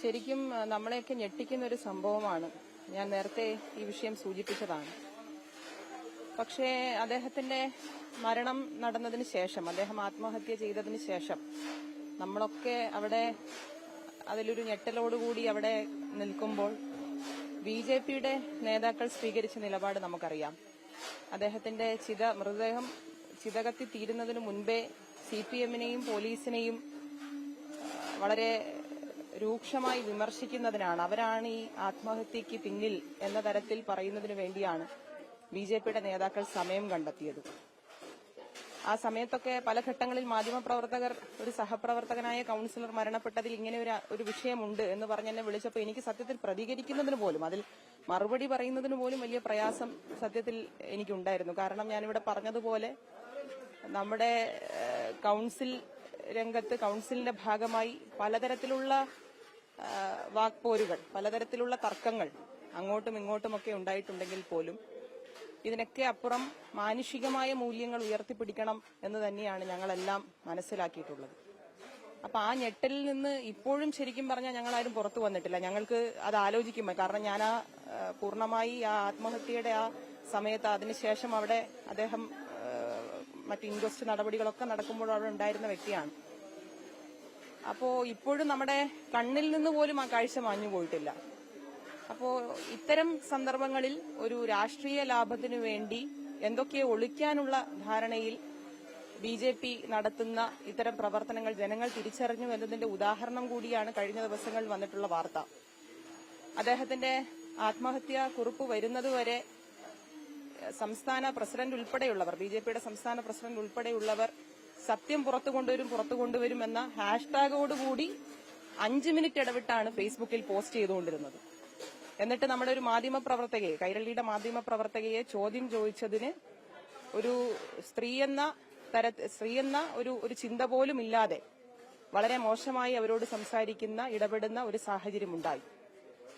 ശരിക്കും നമ്മളെയൊക്കെ ഞെട്ടിക്കുന്ന ഒരു സംഭവമാണ്. ഞാൻ നേരത്തെ ഈ വിഷയം സൂചിപ്പിച്ചതാണ്. പക്ഷേ അദ്ദേഹത്തിന്റെ മരണം നടന്നതിന് ശേഷം, അദ്ദേഹം ആത്മഹത്യ ചെയ്തതിന് ശേഷം നമ്മളൊക്കെ അവിടെ അതിലൊരു ഞെട്ടലോടുകൂടി അവിടെ നിൽക്കുമ്പോൾ ബിജെപിയുടെ നേതാക്കൾ സ്വീകരിച്ച നിലപാട് നമുക്കറിയാം. അദ്ദേഹത്തിന്റെ മൃതദേഹം ചിതകത്തി തീരുന്നതിനു മുൻപേ സിപിഎമ്മിനെയും പോലീസിനെയും വളരെ രൂക്ഷമായി വിമർശിക്കുന്നതിനാണ്, അവരാണ് ഈ ആത്മഹത്യക്ക് പിന്നിൽ എന്ന തരത്തിൽ പറയുന്നതിനു വേണ്ടിയാണ് ബിജെപിയുടെ നേതാക്കൾ സമയം കണ്ടെത്തിയത്. ആ സമയത്തൊക്കെ പല ഘട്ടങ്ങളിൽ മാധ്യമപ്രവർത്തകർ ഒരു സഹപ്രവർത്തകനായ കൌൺസിലർ മരണപ്പെട്ടതിൽ ഇങ്ങനെ ഒരു വിഷയമുണ്ട് എന്ന് പറഞ്ഞ് എന്നെ വിളിച്ചപ്പോൾ എനിക്ക് സത്യത്തിൽ പ്രതികരിക്കുന്നതിന് പോലും, അതിൽ മറുപടി പറയുന്നതിന് പോലും വലിയ പ്രയാസം സത്യത്തിൽ എനിക്കുണ്ടായിരുന്നു. കാരണം ഞാനിവിടെ പറഞ്ഞതുപോലെ നമ്മുടെ കൌൺസിൽ രംഗത്ത്, കൌൺസിലിന്റെ ഭാഗമായി പലതരത്തിലുള്ള വാക്പോരുകൾ, പലതരത്തിലുള്ള തർക്കങ്ങൾ അങ്ങോട്ടും ഇങ്ങോട്ടുമൊക്കെ ഉണ്ടായിട്ടുണ്ടെങ്കിൽ പോലും ഇതിനൊക്കെ അപ്പുറം മാനുഷികമായ മൂല്യങ്ങൾ ഉയർത്തിപ്പിടിക്കണം എന്ന് തന്നെയാണ് ഞങ്ങളെല്ലാം മനസ്സിലാക്കിയിട്ടുള്ളത്. അപ്പൊ ആ ഞെട്ടലിൽ നിന്ന് ഇപ്പോഴും ശരിക്കും പറഞ്ഞാൽ ഞങ്ങളാരും പുറത്തു വന്നിട്ടില്ല. ഞങ്ങൾക്ക് അത് ആലോചിക്കുമ്പോൾ, കാരണം ഞാൻ പൂർണ്ണമായി ആ ആത്മഹത്യയുടെ ആ സമയത്ത്, അതിനുശേഷം അവിടെ അദ്ദേഹം മറ്റ് ഇൻക്വസ്റ്റ് നടപടികളൊക്കെ നടക്കുമ്പോൾ അവിടെ ഉണ്ടായിരുന്ന വ്യക്തിയാണ്. അപ്പോ ഇപ്പോഴും നമ്മുടെ കണ്ണിൽ നിന്ന് പോലും ആ കാഴ്ച മാഞ്ഞു പോയിട്ടില്ല. അപ്പോ ഇത്തരം സന്ദർഭങ്ങളിൽ ഒരു രാഷ്ട്രീയ ലാഭത്തിനു വേണ്ടി എന്തൊക്കെയോ ഒളിക്കാനുള്ള ധാരണയിൽ ബിജെപി നടത്തുന്ന ഇത്തരം പ്രവർത്തനങ്ങൾ ജനങ്ങൾ തിരിച്ചറിഞ്ഞു എന്നതിന്റെ ഉദാഹരണം കൂടിയാണ് കഴിഞ്ഞ ദിവസങ്ങളിൽ വന്നിട്ടുള്ള വാർത്ത. അദ്ദേഹത്തിന്റെ ആത്മഹത്യാ കുറിപ്പ് വരുന്നതുവരെ സംസ്ഥാന പ്രസിഡന്റ് ഉൾപ്പെടെയുള്ളവർ, ബിജെപിയുടെ സംസ്ഥാന പ്രസിഡന്റ് ഉൾപ്പെടെയുള്ളവർ സത്യം പുറത്തു കൊണ്ടുവരും എന്ന ഹാഷ്ടാഗോടുകൂടി 5 മിനിറ്റ് ഇടവിട്ടാണ് ഫേസ്ബുക്കിൽ പോസ്റ്റ് ചെയ്തുകൊണ്ടിരുന്നത്. എന്നിട്ട് നമ്മുടെ ഒരു മാധ്യമപ്രവർത്തകയെ, കൈരളിയുടെ മാധ്യമപ്രവർത്തകയെ ചോദ്യം ചോദിച്ചതിന് ഒരു സ്ത്രീയെന്ന ഒരു ചിന്ത പോലും ഇല്ലാതെ വളരെ മോശമായി അവരോട് സംസാരിക്കുന്ന, ഇടപെടുന്ന ഒരു സാഹചര്യമുണ്ടായി.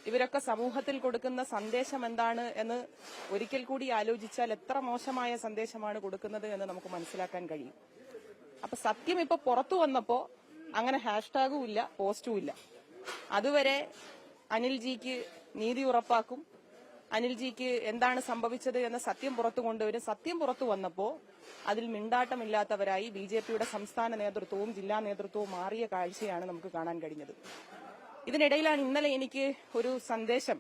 ഇവരൊക്കെ സമൂഹത്തിൽ കൊടുക്കുന്ന സന്ദേശം എന്താണ് എന്ന് ഒരിക്കൽ കൂടി ആലോചിച്ചാൽ എത്ര മോശമായ സന്ദേശമാണ് കൊടുക്കുന്നത് എന്ന് നമുക്ക് മനസ്സിലാക്കാൻ കഴിയും. അപ്പൊ സത്യം ഇപ്പൊ പുറത്തു വന്നപ്പോ അങ്ങനെ ഹാഷ്ടാഗും ഇല്ല, പോസ്റ്റും ഇല്ല. അതുവരെ അനിൽജിക്ക് നീതി ഉറപ്പാക്കും, അനിൽജിക്ക് എന്താണ് സംഭവിച്ചത് എന്ന സത്യം പുറത്തു കൊണ്ടുവരും. സത്യം പുറത്തു വന്നപ്പോ അതിൽ മിണ്ടാട്ടമില്ലാത്തവരായി ബിജെപിയുടെ സംസ്ഥാന നേതൃത്വവും ജില്ലാ നേതൃത്വവും മാറിയ കാഴ്ചയാണ് നമുക്ക് കാണാൻ കഴിഞ്ഞത്. ഇതിനിടയിലാണ് ഇന്നലെ എനിക്ക് ഒരു സന്ദേശം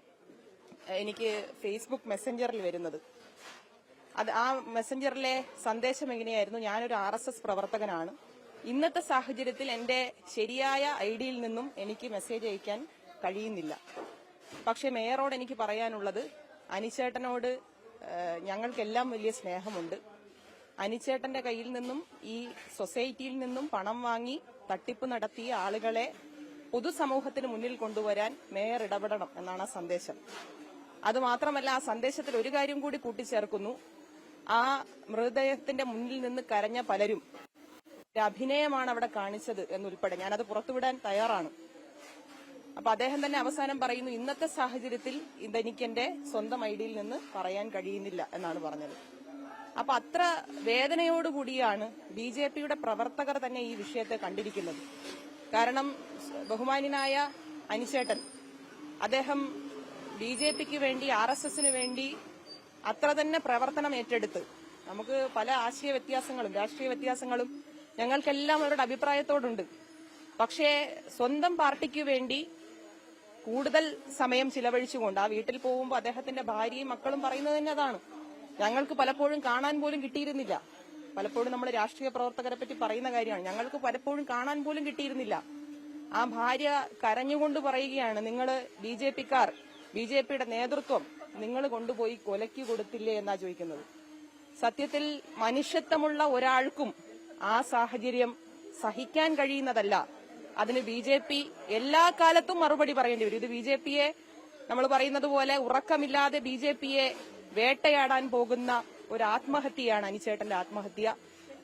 എനിക്ക് ഫേസ്ബുക്ക് മെസ്സഞ്ചറിൽ വരുന്നത്. ആ മെസ്സഞ്ചറിലെ സന്ദേശം എങ്ങനെയായിരുന്നു: ഞാനൊരു RSS പ്രവർത്തകനാണ്. ഇന്നത്തെ സാഹചര്യത്തിൽ എന്റെ ശരിയായ ഐഡിയിൽ നിന്നും എനിക്ക് മെസ്സേജ് അയക്കാൻ കഴിയുന്നില്ല. പക്ഷെ മേയറോട് എനിക്ക് പറയാനുള്ളത്, അനിച്ചേട്ടനോട് ഞങ്ങൾക്കെല്ലാം വലിയ സ്നേഹമുണ്ട്. അനിച്ചേട്ടന്റെ കയ്യിൽ നിന്നും ഈ സൊസൈറ്റിയിൽ നിന്നും പണം വാങ്ങി തട്ടിപ്പ് നടത്തിയ ആളുകളെ പൊതുസമൂഹത്തിന് മുന്നിൽ കൊണ്ടുവരാൻ മേയർ ഇടപെടണം എന്നാണ് ആ സന്ദേശം. അതുമാത്രമല്ല, ആ സന്ദേശത്തിൽ ഒരു കാര്യം കൂടി കൂട്ടിച്ചേർക്കുന്നു: ആ മൃതദേഹത്തിന്റെ മുന്നിൽ നിന്ന് കരഞ്ഞ പലരും ഒരു അഭിനയമാണ് അവിടെ കാണിച്ചത് എന്നുൾപ്പെടെ. ഞാനത് പുറത്തുവിടാൻ തയ്യാറാണ്. അപ്പൊ അദ്ദേഹം തന്നെ അവസാനം പറയുന്നു, ഇന്നത്തെ സാഹചര്യത്തിൽ ഇതെനിക്ക് എന്റെ സ്വന്തം ഐഡിയിൽ നിന്ന് പറയാൻ കഴിയുന്നില്ല എന്നാണ് പറഞ്ഞത്. അപ്പൊ അത്ര വേദനയോടുകൂടിയാണ് ബിജെപിയുടെ പ്രവർത്തകർ തന്നെ ഈ വിഷയത്തെ കണ്ടിരിക്കുന്നത്. കാരണം ബഹുമാന്യനായ അനിച്ചേട്ടൻ, അദ്ദേഹം ബിജെപിക്ക് വേണ്ടി, RSSന് വേണ്ടി അത്ര തന്നെ പ്രവർത്തനം ഏറ്റെടുത്ത്, നമുക്ക് പല ആശയ വ്യത്യാസങ്ങളും രാഷ്ട്രീയ വ്യത്യാസങ്ങളും ഞങ്ങൾക്കെല്ലാം അവരുടെ അഭിപ്രായത്തോടുണ്ട്. പക്ഷേ സ്വന്തം പാർട്ടിക്ക് വേണ്ടി കൂടുതൽ സമയം ചിലവഴിച്ചുകൊണ്ട് ആ വീട്ടിൽ പോകുമ്പോൾ അദ്ദേഹത്തിന്റെ ഭാര്യയും മക്കളും പറയുന്നത് തന്നെ അതാണ്: ഞങ്ങൾക്ക് പലപ്പോഴും കാണാൻ പോലും കിട്ടിയിരുന്നില്ല. പലപ്പോഴും നമ്മൾ രാഷ്ട്രീയ പ്രവർത്തകരെ പറ്റി പറയുന്ന കാര്യമാണ്, ഞങ്ങൾക്ക് പലപ്പോഴും കാണാൻ പോലും കിട്ടിയിരുന്നില്ല. ആ ഭാര്യ കരഞ്ഞുകൊണ്ട് പറയുകയാണ്, നിങ്ങൾ ബിജെപിക്കാർ, ബിജെപിയുടെ നേതൃത്വം നിങ്ങൾ കൊണ്ടുപോയി കൊലയ്ക്ക് കൊടുത്തില്ലേ എന്നാ ചോദിക്കുന്നത്. സത്യത്തിൽ മനുഷ്യത്വമുള്ള ഒരാൾക്കും ആ സാഹചര്യം സഹിക്കാൻ കഴിയുന്നതല്ല. അതിന് ബിജെപി എല്ലാ കാലത്തും മറുപടി പറയേണ്ടി വരും. ഇത് ബിജെപിയെ, നമ്മൾ പറയുന്നത് പോലെ, ഉറക്കമില്ലാതെ ബിജെപിയെ വേട്ടയാടാൻ പോകുന്ന ഒരു ആത്മഹത്യയാണ് അനിച്ചേട്ടന്റെ ആത്മഹത്യ.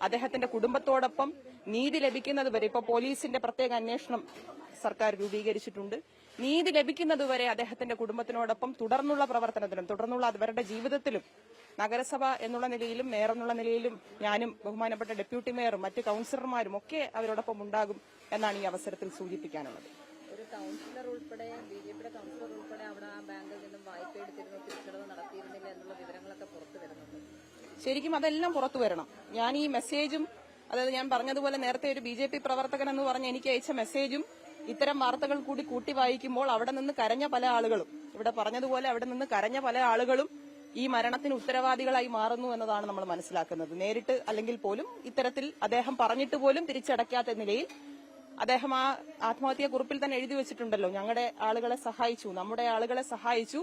അദ്ദേഹത്തിന്റെ കുടുംബത്തോടൊപ്പം നീതി ലഭിക്കുന്നതുവരെ, ഇപ്പൊ പോലീസിന്റെ പ്രത്യേക അന്വേഷണം സർക്കാർ രൂപീകരിച്ചിട്ടുണ്ട്. നീതി ലഭിക്കുന്നതുവരെ അദ്ദേഹത്തിന്റെ കുടുംബത്തിനോടൊപ്പം തുടർന്നുള്ള പ്രവർത്തനത്തിലും തുടർന്നുള്ള അവരുടെ ജീവിതത്തിലും നഗരസഭ എന്നുള്ള നിലയിലും മേയർ എന്നുള്ള നിലയിലും ഞാനും ബഹുമാനപ്പെട്ട ഡെപ്യൂട്ടി മേയറും മറ്റ് കൌൺസിലർമാരും ഒക്കെ അവരോടൊപ്പം ഉണ്ടാകും എന്നാണ് ഈ അവസരത്തിൽ സൂചിപ്പിക്കാനുള്ളത്. ഒരു കൗൺസിലർ ഉൾപ്പെടെ ബിജെപിയുടെ കൗൺസിലർ ഉൾപ്പെടെ അവിടെ ആ ബാങ്കിൽ നിന്നും വായ്പ എടുത്തിരുന്നു, തിരിച്ചടവ് നടത്തിയിരുന്നില്ല എന്നുള്ള വിവരങ്ങളൊക്കെ പുറത്തു വരുന്നുണ്ട്. ശരിക്കും അതെല്ലാം പുറത്തു വരണം. ഞാൻ ഈ മെസ്സേജും, അതായത് ഞാൻ പറഞ്ഞതുപോലെ നേരത്തെ ഒരു ബിജെപി പ്രവർത്തകൻ എന്ന് പറഞ്ഞ് എനിക്ക് അയച്ച മെസ്സേജും ഇത്തരം വാർത്തകൾ കൂടി കൂട്ടി വായിക്കുമ്പോൾ അവിടെ നിന്ന് കരഞ്ഞ പല ആളുകളും, ഇവിടെ പറഞ്ഞതുപോലെ അവിടെ നിന്ന് കരഞ്ഞ പല ആളുകളും ഈ മരണത്തിന് ഉത്തരവാദികളായി മാറുന്നു എന്നതാണ് നമ്മൾ മനസ്സിലാക്കുന്നത്. നേരിട്ട് അല്ലെങ്കിൽ പോലും ഇത്തരത്തിൽ അദ്ദേഹം പറഞ്ഞിട്ട് പോലും തിരിച്ചടയ്ക്കാത്ത നിലയിൽ അദ്ദേഹം ആ ആത്മഹത്യാ കുറിപ്പിൽ തന്നെ എഴുതി വെച്ചിട്ടുണ്ടല്ലോ, ഞങ്ങളുടെ ആളുകളെ സഹായിച്ചു, നമ്മുടെ ആളുകളെ സഹായിച്ചു,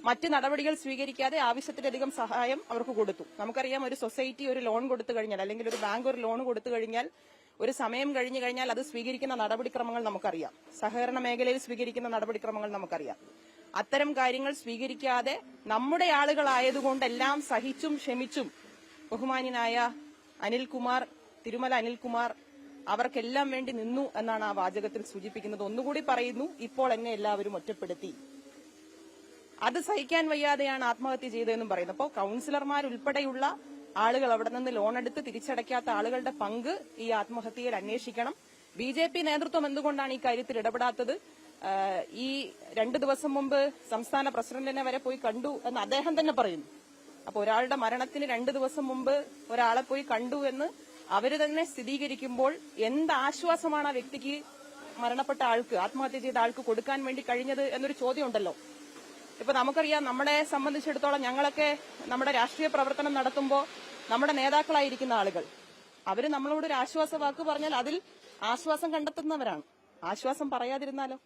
മറ്റ് നടപടികൾ സ്വീകരിക്കാതെ ആവശ്യത്തിലധികം സഹായം അവർക്ക് കൊടുത്തു. നമുക്കറിയാം, ഒരു സൊസൈറ്റി ഒരു ലോൺ കൊടുത്തു കഴിഞ്ഞാൽ അല്ലെങ്കിൽ ഒരു ബാങ്ക് ഒരു ലോൺ കൊടുത്തു കഴിഞ്ഞാൽ ഒരു സമയം കഴിഞ്ഞു കഴിഞ്ഞാൽ അത് സ്വീകരിക്കുന്ന നടപടിക്രമങ്ങൾ നമുക്കറിയാം. സഹകരണ മേഖലയിൽ സ്വീകരിക്കുന്ന നടപടിക്രമങ്ങൾ നമുക്കറിയാം. അത്തരം കാര്യങ്ങൾ സ്വീകരിക്കാതെ നമ്മുടെ ആളുകളായതുകൊണ്ടെല്ലാം സഹിച്ചും ക്ഷമിച്ചും ബഹുമാന്യനായ അനിൽകുമാർ, തിരുമല അനിൽകുമാർ അവർക്കെല്ലാം വേണ്ടി നിന്നു എന്നാണ് ആ വാചകത്തിൽ സൂചിപ്പിക്കുന്നത്. ഒന്നുകൂടി പറയുന്നു, ഇപ്പോൾ എന്നെ എല്ലാവരും ഒറ്റപ്പെടുത്തി. അത് സഹിക്കാൻ വയ്യാതെയാണ് ആത്മഹത്യ ചെയ്തതെന്നും പറയുന്നു. അപ്പോൾ കൌൺസിലർമാരുൾപ്പെടെയുള്ള ആളുകൾ അവിടെ നിന്ന് ലോൺ എടുത്ത് തിരിച്ചടയ്ക്കാത്ത ആളുകളുടെ പങ്ക് ഈ ആത്മഹത്യയിൽ അന്വേഷിക്കണം. ബിജെപി നേതൃത്വം എന്തുകൊണ്ടാണ് ഈ കാര്യത്തിൽ ഇടപെടാത്തത്? ഈ 2 ദിവസം മുമ്പ് സംസ്ഥാന പ്രസിഡന്റിനെ വരെ പോയി കണ്ടു എന്ന് അദ്ദേഹം തന്നെ പറയുന്നു. അപ്പൊ ഒരാളുടെ മരണത്തിന് 2 ദിവസം മുമ്പ് ഒരാളെ പോയി കണ്ടു എന്ന് അവര് തന്നെ സ്ഥിരീകരിക്കുമ്പോൾ എന്ത് ആശ്വാസമാണ് ആ വ്യക്തിക്ക്, മരണപ്പെട്ട ആൾക്ക്, ആത്മഹത്യ ചെയ്ത ആൾക്ക് കൊടുക്കാൻ വേണ്ടി കഴിഞ്ഞത് എന്നൊരു ചോദ്യം ഉണ്ടല്ലോ. ഇപ്പൊ നമുക്കറിയാം, നമ്മളെ സംബന്ധിച്ചിടത്തോളം ഞങ്ങളൊക്കെ നമ്മുടെ രാഷ്ട്രീയ പ്രവർത്തനം നടത്തുമ്പോൾ നമ്മുടെ നേതാക്കളായിരിക്കുന്ന ആളുകൾ അവര് നമ്മളോട് ഒരു ആശ്വാസ വാക്ക് പറഞ്ഞാൽ അതിൽ ആശ്വാസം കണ്ടെത്തുന്നവരാണ്. ആശ്വാസം പറയാതിരുന്നാലോ?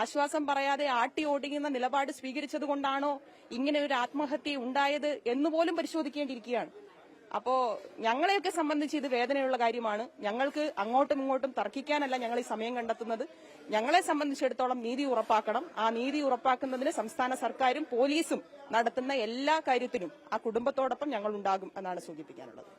ആശ്വാസം പറയാതെ ആട്ടി ഓടിക്കുന്ന നിലപാട് സ്വീകരിച്ചത് കൊണ്ടാണോ ഇങ്ങനെ ഒരു ആത്മഹത്യ ഉണ്ടായത് എന്നുപോലും പരിശോധിക്കേണ്ടിയിരിക്കുകയാണ്. അപ്പോ ഞങ്ങളെയൊക്കെ സംബന്ധിച്ച് ഇത് വേദനയുള്ള കാര്യമാണ്. ഞങ്ങൾക്ക് അങ്ങോട്ടും ഇങ്ങോട്ടും തർക്കിക്കാനല്ല ഞങ്ങൾ ഈ സമയം കണ്ടെത്തുന്നത്. ഞങ്ങളെ സംബന്ധിച്ചിടത്തോളം നീതി ഉറപ്പാക്കണം. ആ നീതി ഉറപ്പാക്കുന്നതിന് സംസ്ഥാന സർക്കാരും പോലീസും നടത്തുന്ന എല്ലാ കാര്യത്തിനും ആ കുടുംബത്തോടൊപ്പം ഞങ്ങൾ ഉണ്ടാകും എന്നാണ് സൂചിപ്പിക്കാനുള്ളത്.